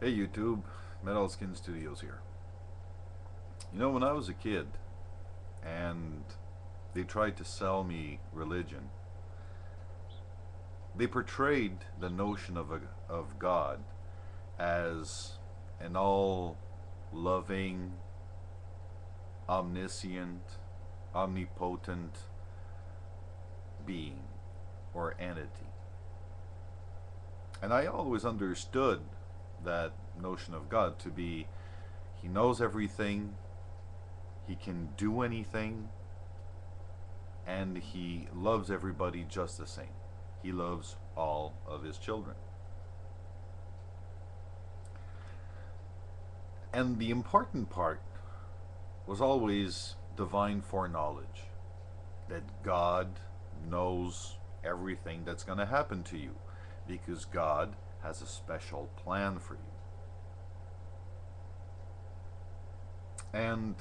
Hey YouTube, metalskinstudios here. You know, when I was a kid and they tried to sell me religion, they portrayed the notion of God as an all loving, omniscient, omnipotent being or entity. And I always understood that notion of God to be he knows everything, he can do anything, and he loves everybody just the same. He loves all of his children. And the important part was always divine foreknowledge, that God knows everything that's going to happen to you because God has a special plan for you. And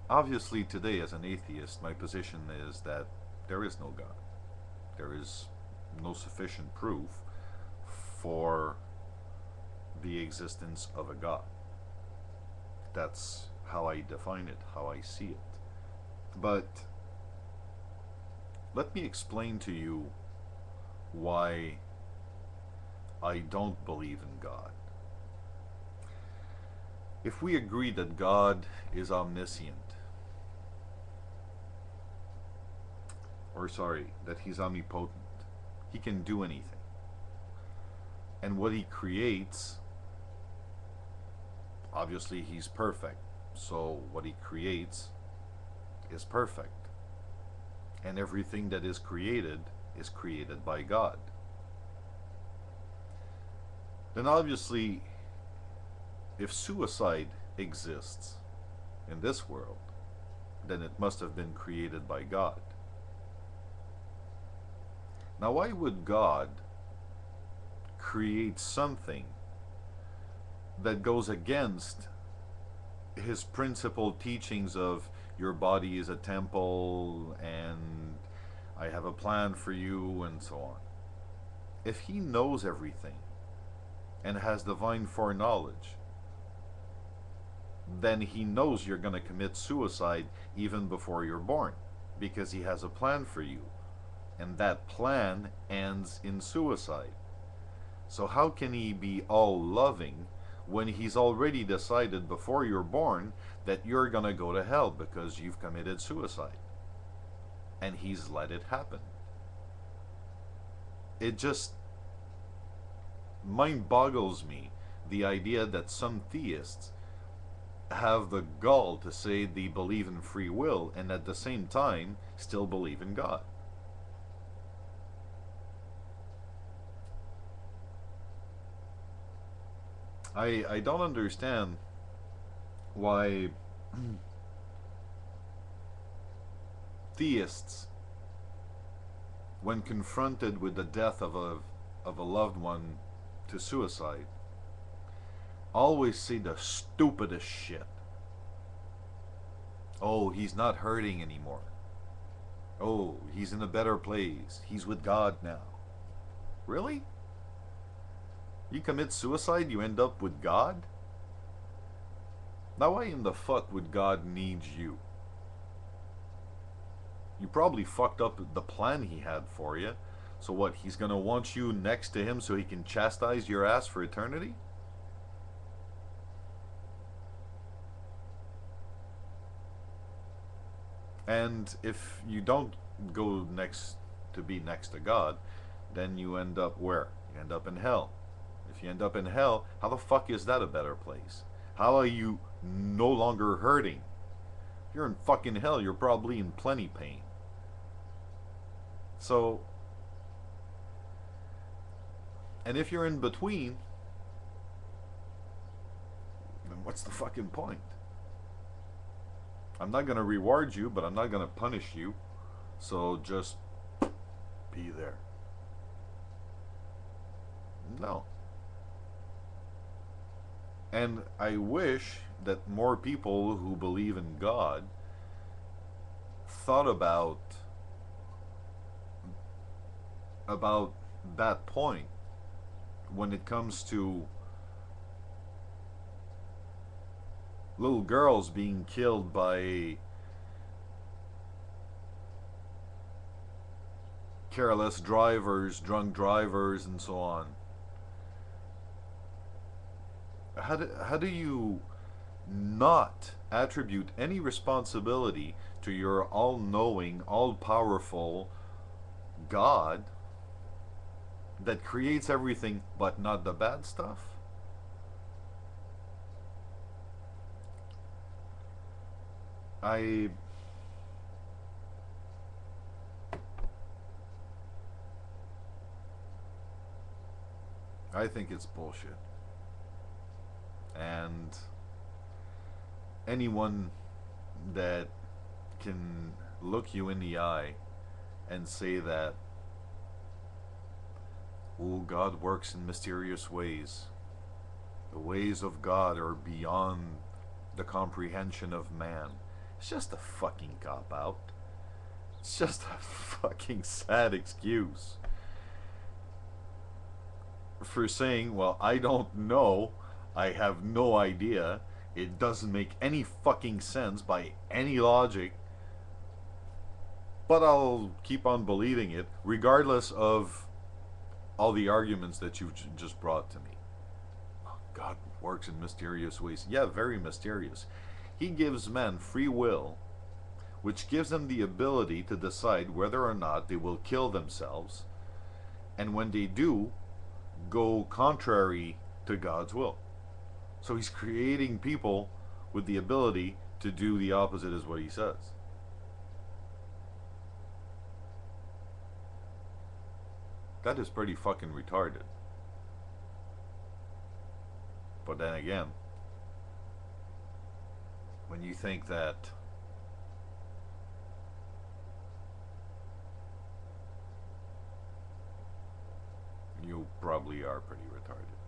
obviously today as an atheist, my position is that there is no God. There is no sufficient proof for the existence of a God. That's how I define it, how I see it. But let me explain to you why I don't believe in God. If we agree that God is omniscient, that he's omnipotent, he can do anything. And what he creates, obviously he's perfect. So what he creates is perfect. And everything that is created by God. Then obviously, if suicide exists in this world, then it must have been created by God. Now, why would God create something that goes against his principal teachings of your body is a temple and I have a plan for you and so on? If he knows everything and has divine foreknowledge, then he knows you're going to commit suicide even before you're born because he has a plan for you. And that plan ends in suicide. So how can he be all loving when he's already decided before you're born that you're gonna go to hell because you've committed suicide? And he's let it happen. It just mind boggles me, the idea that some theists have the gall to say they believe in free will and at the same time still believe in God. I don't understand why theists, when confronted with the death of a loved one to suicide, always say the stupidest shit. Oh, he's not hurting anymore. Oh, he's in a better place. He's with God now. Really? You commit suicide, you end up with God? Now why in the fuck would God need you? You probably fucked up the plan he had for you. So what, he's gonna want you next to him so he can chastise your ass for eternity? And if you don't go next to God, then you end up where? You end up in hell. If you end up in hell, how the fuck is that a better place? How are you no longer hurting? If you're in fucking hell, you're probably in plenty pain. So, and if you're in between, then what's the fucking point? I'm not gonna reward you, but I'm not gonna punish you. So just be there. No. And I wish that more people who believe in God thought about that point when it comes to Little girls being killed by careless drivers, drunk drivers, and so on. How do you not attribute any responsibility to your all knowing, all powerful God that creates everything but not the bad stuff? I I think it's bullshit. And anyone that can look you in the eye and say that, oh, God works in mysterious ways. The ways of God are beyond the comprehension of man. It's just a fucking cop out. It's just a fucking sad excuse for saying, well, I don't know. I have no idea. It doesn't make any fucking sense by any logic. But I'll keep on believing it, regardless of all the arguments that you've just brought to me. Oh, God works in mysterious ways. Yeah, very mysterious. He gives men free will, which gives them the ability to decide whether or not they will kill themselves, and when they do, go contrary to God's will. So he's creating people with the ability to do the opposite as what he says. That is pretty fucking retarded. But then again, when you think that you probably are pretty retarded.